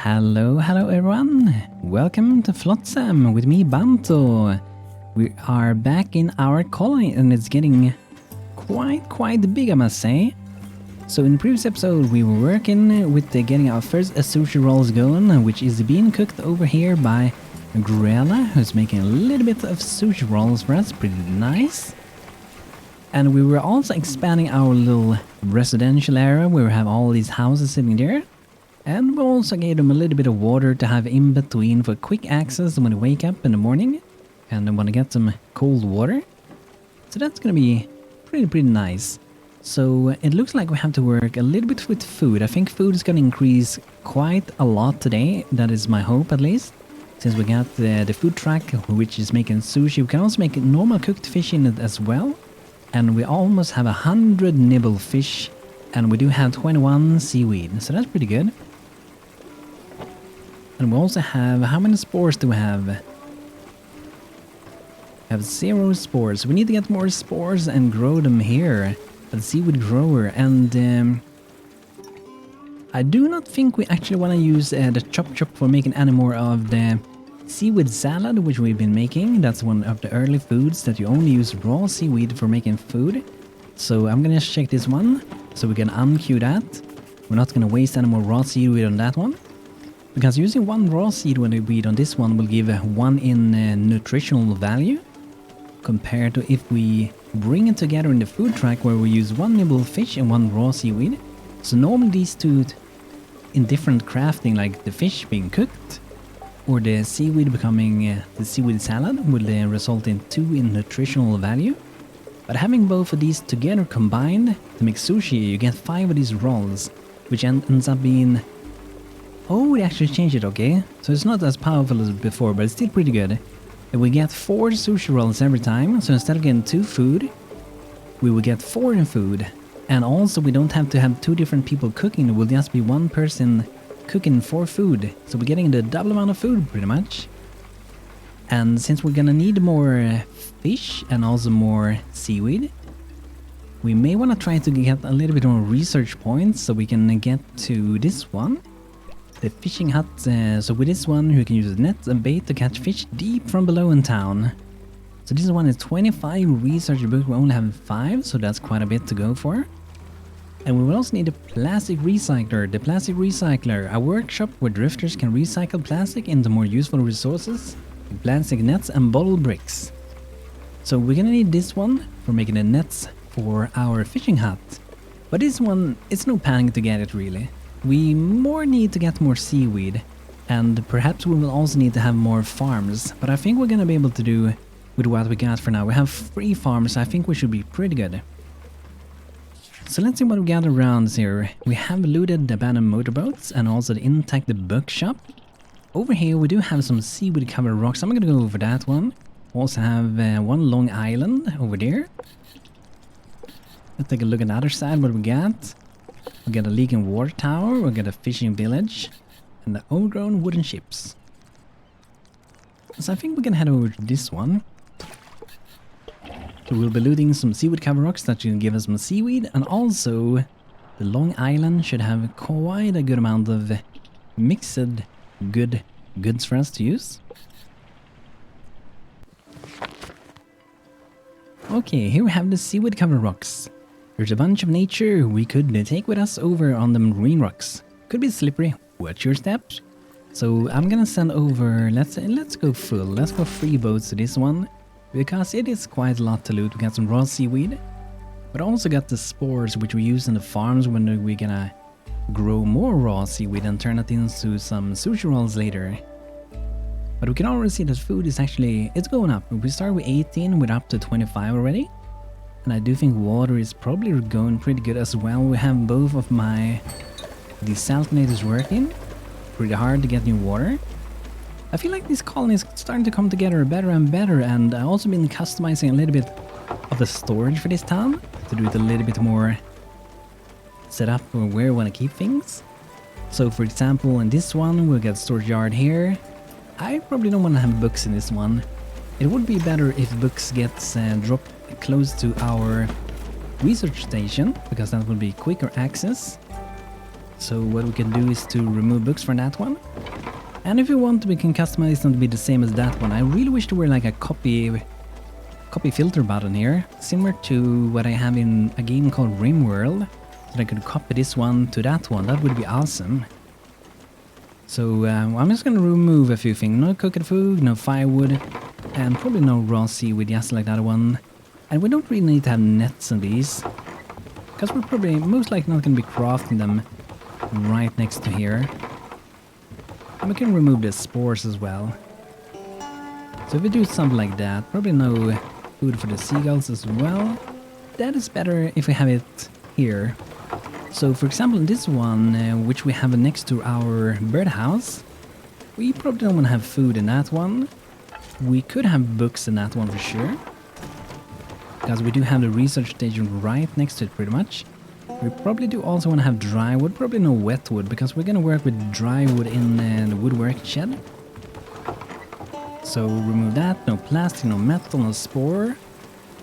Hello everyone! Welcome to Flotsam with me, Banto. We are back in our colony and it's getting quite big, I must say. So in the previous episode we were working with getting our first Sushi Rolls going, which is being cooked over here by Grella, who's making a little bit of Sushi Rolls for us, pretty nice. And we were also expanding our little residential area where we have all these houses sitting there. And we also gave them a little bit of water to have in between for quick access when they wake up in the morning and they want to get some cold water. So that's going to be pretty nice. So it looks like we have to work a little bit with food. I think food is going to increase quite a lot today. That is my hope, at least. Since we got the food truck, which is making sushi, we can also make normal cooked fish in it as well. And we almost have 100 nibble fish. And we do have 21 seaweed. So that's pretty good. And we also have, how many spores do we have? We have 0 spores. We need to get more spores and grow them here at the seaweed grower. And I do not think we actually want to use the chop for making any more of the seaweed salad, which we've been making. That's one of the early foods that you only use raw seaweed for making food. So I'm gonna check this one so we can unqueue that. We're not gonna waste any more raw seaweed on that one. Because using one raw seaweed on this one will give 1 in nutritional value, compared to if we bring it together in the food truck where we use 1 nibble fish and 1 raw seaweed. So normally these two in different crafting, like the fish being cooked or the seaweed becoming the seaweed salad, will result in 2 in nutritional value. But having both of these together combined to make sushi, you get 5 of these rolls, which ends up being... Oh, they actually changed it, okay. So it's not as powerful as before, but it's still pretty good. And we get 4 sushi rolls every time, so instead of getting 2 food, we will get 4 in food. And also we don't have to have 2 different people cooking, it will just be 1 person cooking 4 food. So we're getting the double amount of food, pretty much. And since we're gonna need more fish and also more seaweed, we may want to try to get a little bit more research points so we can get to this one. The fishing hut, so with this one you can use nets and bait to catch fish deep from below in town. So this one is 25 research books, we only have 5, so that's quite a bit to go for. And we will also need a plastic recycler. The plastic recycler, a workshop where drifters can recycle plastic into more useful resources, like plastic nets and bottle bricks. So we're gonna need this one for making the nets for our fishing hut. But this one, it's no panic to get it really. We more need to get more seaweed, and perhaps we will also need to have more farms, but I think we're gonna be able to do with what we got for now. We have 3 farms, so I think we should be pretty good. So let's see what we got around here. We have looted the abandoned motorboats and also the intact bookshop. Over here we do have some seaweed covered rocks, I'm gonna go over that one. Also have 1 long island over there. Let's take a look at the other side, what we got. We got a leaking water tower, we got a fishing village, and the overgrown wooden ships. So I think we can head over to this one. So we'll be looting some seaweed cover rocks that should give us some seaweed, and also the long island should have quite a good amount of mixed goods for us to use. Okay, here we have the seaweed cover rocks. There's a bunch of nature we could take with us over on the marine rocks. Could be slippery, watch your steps. So I'm gonna send over, let's go full, let's go 3 boats to this one. Because it is quite a lot to loot. We got some raw seaweed, but also got the spores which we use in the farms when we're gonna grow more raw seaweed and turn it into some sushi rolls later. But we can already see that food is actually, it's going up. We start with 18, we're up to 25 already. And I do think water is probably going pretty good as well. We have both of my desaltinators working. Pretty hard to get new water. I feel like this colony is starting to come together better and better, and I've also been customizing a little bit of the storage for this town to do it a little bit more set up for where I want to keep things. So for example, in this one we'll get storage yard here. I probably don't want to have books in this one. It would be better if books gets dropped close to our research station, because that would be quicker access. So what we can do is to remove books from that one. And if you want, we can customize them to be the same as that one. I really wish there were like a copy filter button here, similar to what I have in a game called RimWorld, that I could copy this one to that one. That would be awesome. So I'm just gonna remove a few things. No cooked food, no firewood, and probably no raw seaweed, just like that one. And we don't really need to have nets on these, because we're probably most likely not gonna be crafting them right next to here. And we can remove the spores as well. So if we do something like that, probably no food for the seagulls as well. That is better if we have it here. So for example, this one, which we have next to our birdhouse, we probably don't want to have food in that one. We could have books in that one for sure, because we do have the research station right next to it pretty much. We probably do also want to have dry wood, probably no wet wood, because we're going to work with dry wood in the woodwork shed. So remove that, no plastic, no metal, no spore,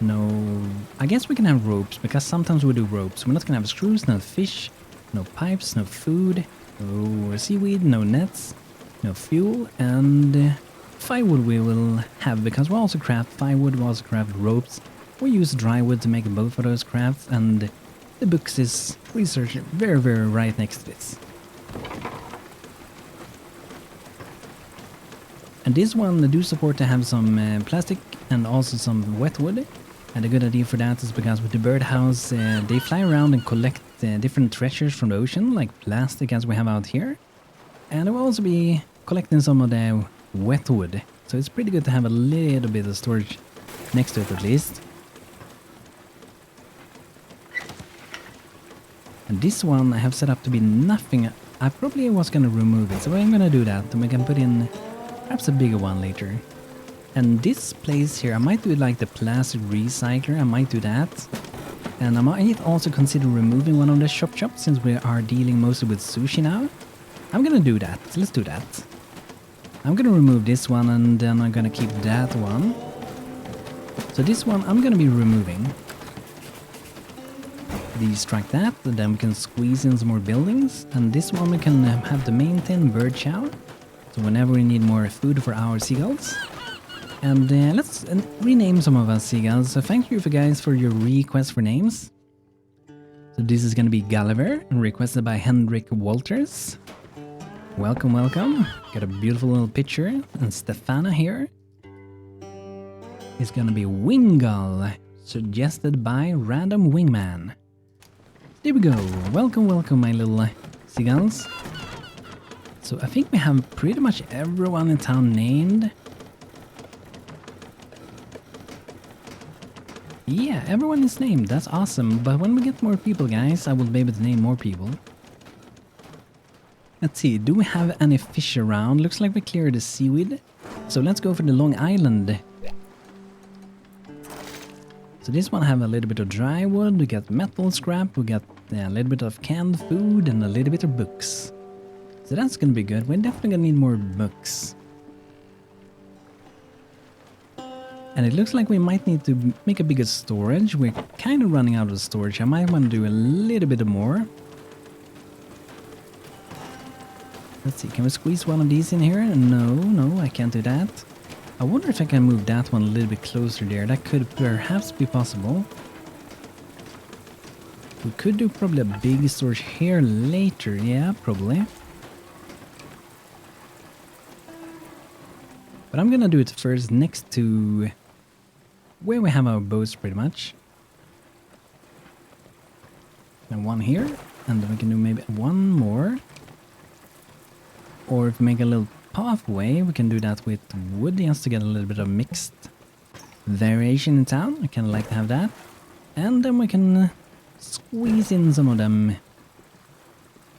no... I guess we can have ropes, because sometimes we do ropes. We're not going to have screws, no fish, no pipes, no food, no seaweed, no nets, no fuel, and firewood we will have, because we also craft firewood, we also craft ropes. We use dry wood to make both of those crafts, and the books is research very, very right next to this. And this one do support to have some plastic and also some wet wood. And the good idea for that is because with the birdhouse, they fly around and collect different treasures from the ocean, like plastic as we have out here. And they will also be collecting some of the wet wood. So it's pretty good to have a little bit of storage next to it at least. And this one I have set up to be nothing. I probably was going to remove it, so I'm going to do that. And we can put in perhaps a bigger one later. And this place here, I might do it like the plastic recycler. I might do that. And I might also consider removing one of the shops since we are dealing mostly with sushi now. I'm going to do that. Let's do that. I'm going to remove this one and then I'm going to keep that one. So this one I'm going to be removing. Destruct that, and then we can squeeze in some more buildings. And this one we can have to maintain bird chow. So whenever we need more food for our seagulls. And let's rename some of our seagulls. So thank you guys for your requests for names. So this is going to be Gulliver, requested by Hendrik Walters. Welcome, welcome. Got a beautiful little picture. And Stefana here is going to be Wingull, suggested by Random Wingman. There we go. Welcome, welcome, my little seagulls. So I think we have pretty much everyone in town named. Yeah, everyone is named. That's awesome. But when we get more people, guys, I will be able to name more people. Let's see. Do we have any fish around? Looks like we cleared the seaweed. So let's go for the Long Island. So this one have a little bit of dry wood, we got metal scrap, we got a little bit of canned food and a little bit of books. So that's gonna be good. We're definitely gonna need more books. And it looks like we might need to make a bigger storage. We're kind of running out of storage. I might want to do a little bit more. Let's see, can we squeeze one of these in here? No, I can't do that. I wonder if I can move that one a little bit closer there. That could perhaps be possible. We could do probably a big storage here later. Yeah, probably. But I'm gonna do it first next to where we have our boats pretty much. And one here. And then we can do maybe one more. Or if we make a little pathway, we can do that with wood just to get a little bit of mixed variation in town. I kind of like to have that. And then we can squeeze in some of them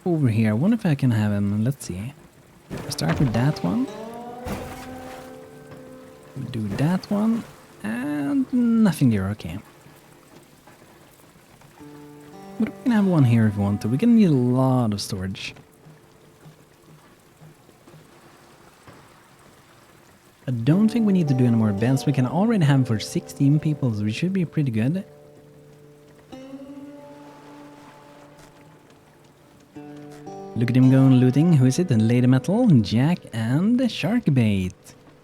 over here. I wonder if I can have them. Let's see. Start with that one. We'll do that one. And nothing there. Okay. But we can have one here if we want to. We're gonna need a lot of storage. I don't think we need to do any more beds. We can already have for 16 people, so we should be pretty good. Look at him going looting. Who is it? Lady Metal, Jack, and Shark Bait.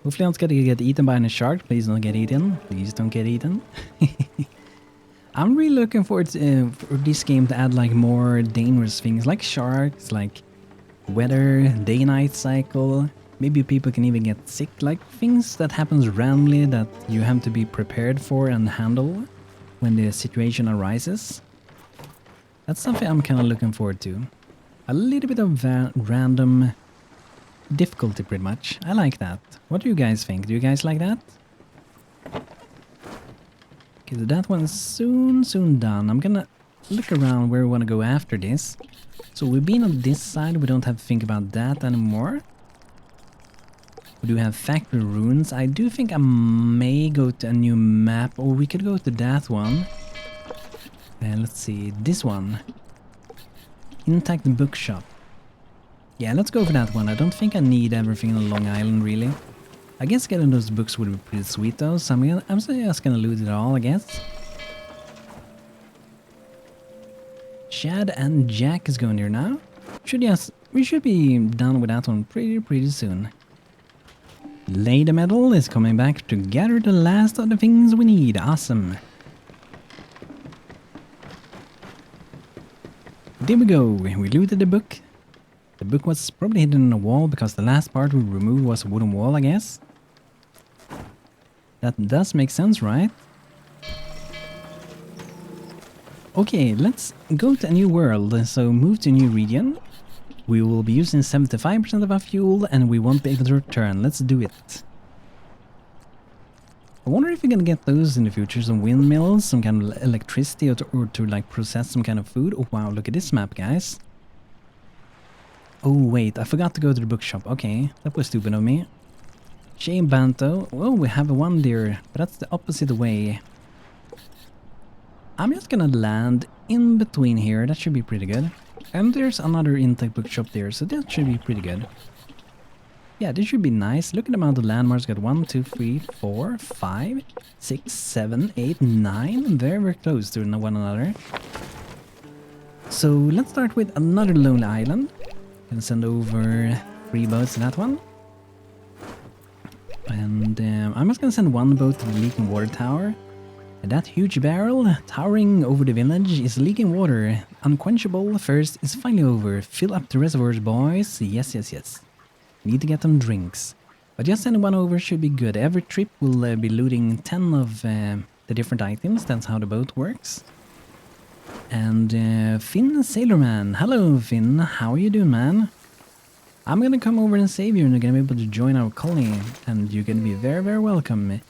Hopefully I'm not gonna get eaten by a shark. Please don't get eaten. Please don't get eaten. I'm really looking forward to, for this game to add like more dangerous things like sharks, like weather, day-night cycle. Maybe people can even get sick, like things that happens randomly that you have to be prepared for and handle when the situation arises. That's something I'm kind of looking forward to. A little bit of random difficulty pretty much. I like that. What do you guys think? Do you guys like that? Okay, so that one's soon done. I'm gonna look around where we want to go after this. So we've been on this side, we don't have to think about that anymore. We do have factory ruins. I do think I may go to a new map, or we could go to that one. Let's see, this one. Intact bookshop. Yeah, let's go for that one. I don't think I need everything on Long Island, really. I guess getting those books would be pretty sweet though, so I'm just gonna loot it all, I guess. Chad and Jack is going here now. We should be done with that one pretty soon. Lady Metal is coming back to gather the last of the things we need. Awesome. There we go. We looted the book. The book was probably hidden in a wall because the last part we removed was a wooden wall, I guess. That does make sense, right? Okay, let's go to a new world. So move to a new region. We will be using 75% of our fuel and we won't be able to return. Let's do it. I wonder if we can get those in the future. Some windmills, some kind of electricity, or to like process some kind of food. Oh wow, look at this map, guys. Oh wait, I forgot to go to the bookshop. Okay, that was stupid of me. Shame Banto. Oh, we have one there, but that's the opposite way. I'm just gonna land in between here. That should be pretty good. And there's another intake bookshop there, so that should be pretty good. Yeah, this should be nice. Look at the amount of landmarks. Got 1, 2, 3, 4, 5, 6, 7, 8, 9. Very close to one another. So let's start with another lonely island. Gonna send over 3 boats to that one. And I'm just gonna send one boat to the leaking water tower. And that huge barrel towering over the village is leaking water. Unquenchable thirst is finally over. Fill up the reservoirs, boys. Yes. Need to get some drinks. But just sending one over should be good. Every trip will be looting 10 of the different items. That's how the boat works. And Finn Sailorman. Hello, Finn. How are you doing, man? I'm gonna come over and save you, and you're gonna be able to join our colony. And you're gonna be very welcome.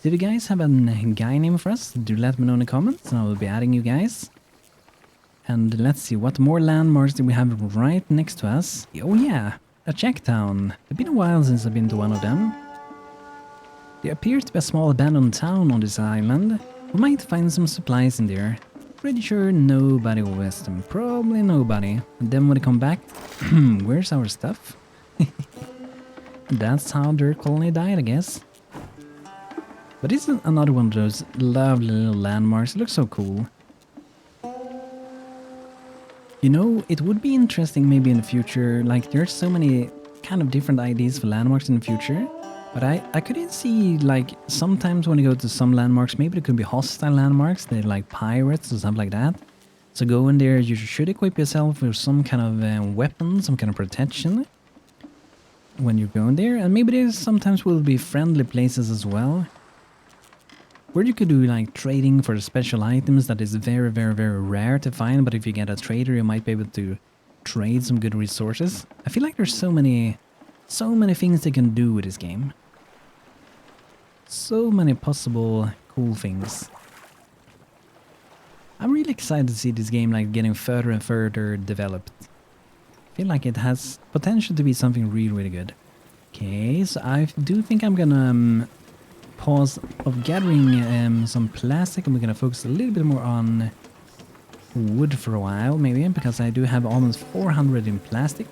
So if you guys have a guy name for us, do let me know in the comments, and I will be adding you guys. And let's see, what more landmarks do we have right next to us? Oh yeah, a Checktown. It's been a while since I've been to one of them. There appears to be a small abandoned town on this island. We might find some supplies in there. Pretty sure nobody will waste them. Probably nobody. And then when they come back, where's our stuff? That's how their colony died, I guess. But this is another one of those lovely little landmarks. It looks so cool. You know, it would be interesting maybe in the future. Like, there's so many kind of different ideas for landmarks in the future. But I couldn't see, like, sometimes when you go to some landmarks, maybe there could be hostile landmarks. They're like pirates or something like that. So go in there, you should equip yourself with some kind of weapon, some kind of protection when you're going there. And maybe there sometimes will be friendly places as well, where you could do like trading for special items that is very rare to find. But if you get a trader, you might be able to trade some good resources. I feel like there's so many things they can do with this game. So many possible cool things. I'm really excited to see this game like getting further and further developed. I feel like it has potential to be something really good. Okay, so I do think I'm gonna pause of gathering some plastic, and we're gonna focus a little bit more on wood for a while, maybe, because I do have almost 400 in plastic.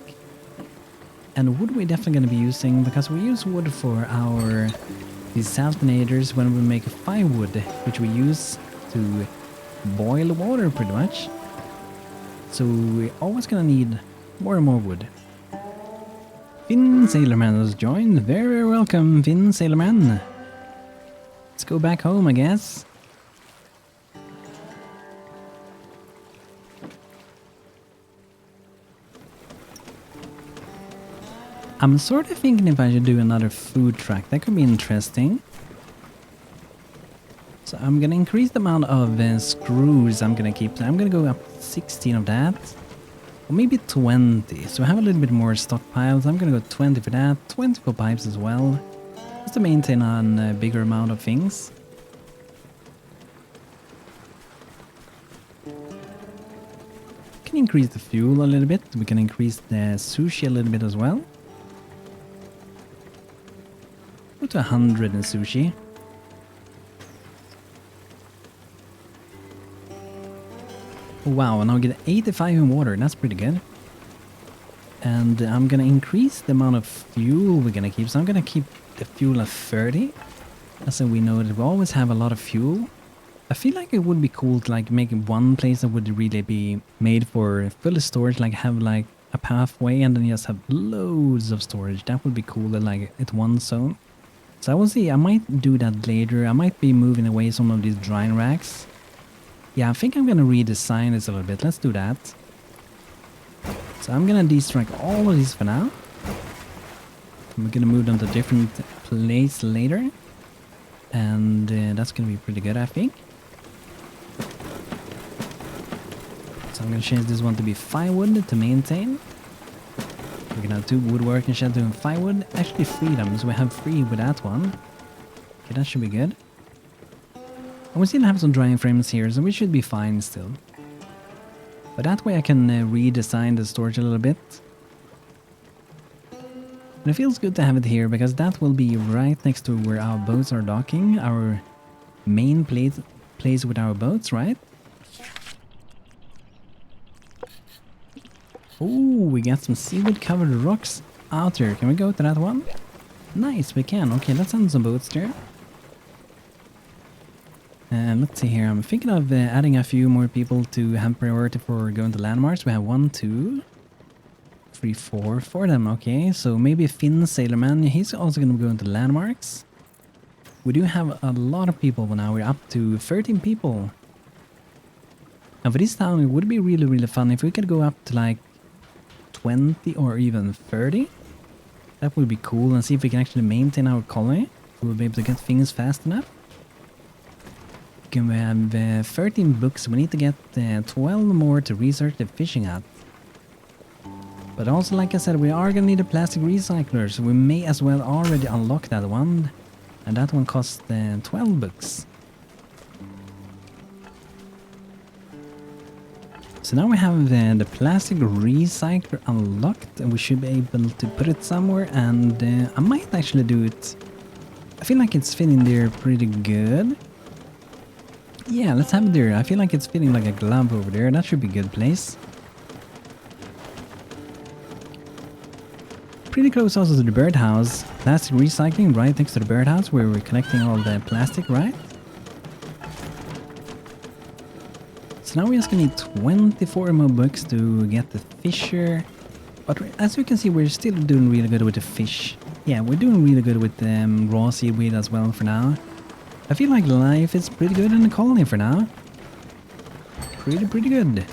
And wood we're definitely gonna be using, because we use wood for our Desaltinators when we make firewood, which we use to boil water pretty much. So we're always gonna need More and more wood. Finn Sailorman has joined. Very welcome, Finn Sailorman. Let's go back home, I guess. I'm sort of thinking if I should do another food truck. That could be interesting. So I'm gonna increase the amount of screws I'm gonna keep. I'm gonna go up 16 of that. Or maybe 20. So I have a little bit more stockpiles. I'm gonna go 20 for that. 20 for pipes as well. Just to maintain a bigger amount of things. Can increase the fuel a little bit. We can increase the sushi a little bit as well. Go to 100 in sushi. Wow, and I'll get 85 in water. That's pretty good. And I'm gonna increase the amount of fuel we're gonna keep. So I'm gonna keep the fuel at 30. So we know that we always have a lot of fuel. I feel like it would be cool to like make one place that would really be made for full storage, like have like a pathway and then just have loads of storage. That would be cool, like at one zone. So I will see, I might do that later. I might be moving away some of these drying racks. Yeah, I think I'm gonna redesign this a little bit. Let's do that. So I'm gonna destruct all of these for now. We're gonna move them to a different place later. And that's gonna be pretty good, I think. So I'm gonna change this one to be firewood to maintain. We're gonna have 2 woodworking sheds doing firewood. Actually 3 of them, so we have 3 with that one. Okay, that should be good. And we still have some drying frames here, so we should be fine still. But that way I can redesign the storage a little bit. And it feels good to have it here, because that will be right next to where our boats are docking. Our main place with our boats, right? Oh, we got some seaweed covered rocks out there. Can we go to that one? Nice, we can. Okay, let's send some boats there. And let's see here. I'm thinking of adding a few more people to have priority for going to landmarks. We have 1, 2, 3, 4 of them. Okay, so maybe Finn Sailorman. He's also going to go into landmarks. We do have a lot of people now. We're up to 13 people. And for this town, it would be really, really fun if we could go up to like 20 or even 30. That would be cool, and see if we can actually maintain our colony. We'll be able to get things fast enough. Okay, we have 13 books. We need to get 12 more to research the fishing hut. But also, like I said, we are gonna need a plastic recycler, so we may as well already unlock that one. And that one costs 12 books. So now we have the plastic recycler unlocked, and we should be able to put it somewhere, and I might actually do it. I feel like it's fitting there pretty good. Yeah, let's have it there. I feel like it's fitting like a glove over there. That should be a good place. Pretty close also to the birdhouse. Plastic recycling right next to the birdhouse where we're collecting all the plastic, right? So now we just need 24 more books to get the fisher. But as you can see, we're still doing really good with the fish. Yeah, we're doing really good with raw seaweed as well for now. I feel like life is pretty good in the colony for now. Pretty good.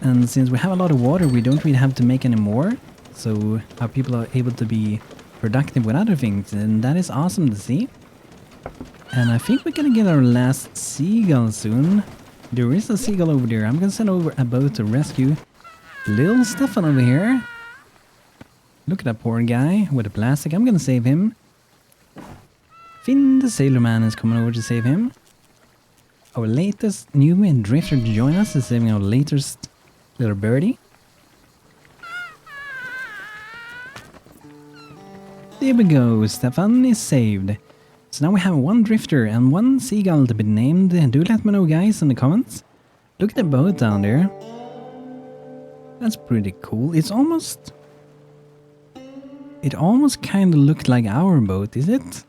And since we have a lot of water, we don't really have to make any more. So our people are able to be productive with other things, and that is awesome to see. And I think we're gonna get our last seagull soon. There is a seagull over there. I'm gonna send over a boat to rescue little Stefan over here. Look at that poor guy with the plastic. I'm gonna save him. Finn the Sailorman is coming over to save him. Our latest new drifter to join us is saving our latest little birdie. There we go, Stefan is saved. So now we have 1 drifter and 1 seagull to be named. Do let me know, guys, in the comments. Look at the boat down there. That's pretty cool. It almost kind of looked like our boat, is it?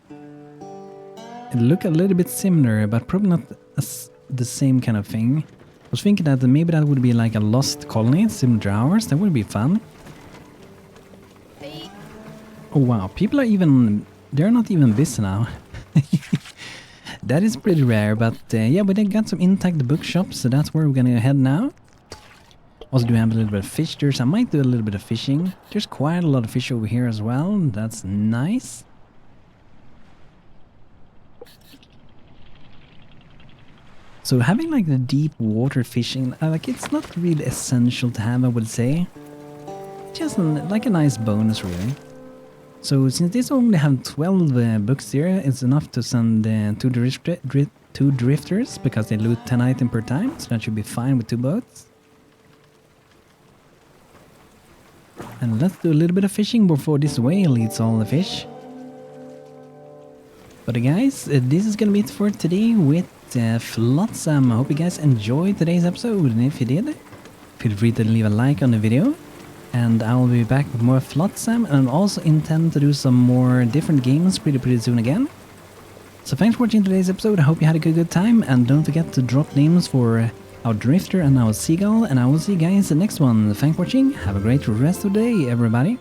It looked a little bit similar, but probably not the same kind of thing. was thinking that maybe that would be like a lost colony, similar to ours. That would be fun. Oh wow, people are even... They're not even busy now. That is pretty rare, but yeah, we did got some intact bookshops, so that's where we're gonna head now. Also do have a little bit of fish. I might do a little bit of fishing. There's quite a lot of fish over here as well. That's nice. So having like the deep water fishing, like it's not really essential to have, I would say. Just like a nice bonus really. So since this only have 12 books here, it's enough to send two drifters because they loot 10 items per time. So that should be fine with 2 boats. And let's do a little bit of fishing before this whale eats all the fish. But guys, this is gonna be it for today with Flotsam. I hope you guys enjoyed today's episode, and if you did, feel free to leave a like on the video. And I will be back with more Flotsam, and I also intend to do some more different games pretty soon again. So thanks for watching today's episode. I hope you had a good time, and don't forget to drop names for our Drifter and our Seagull, and I will see you guys in the next one. Thanks for watching. Have a great rest of the day, everybody.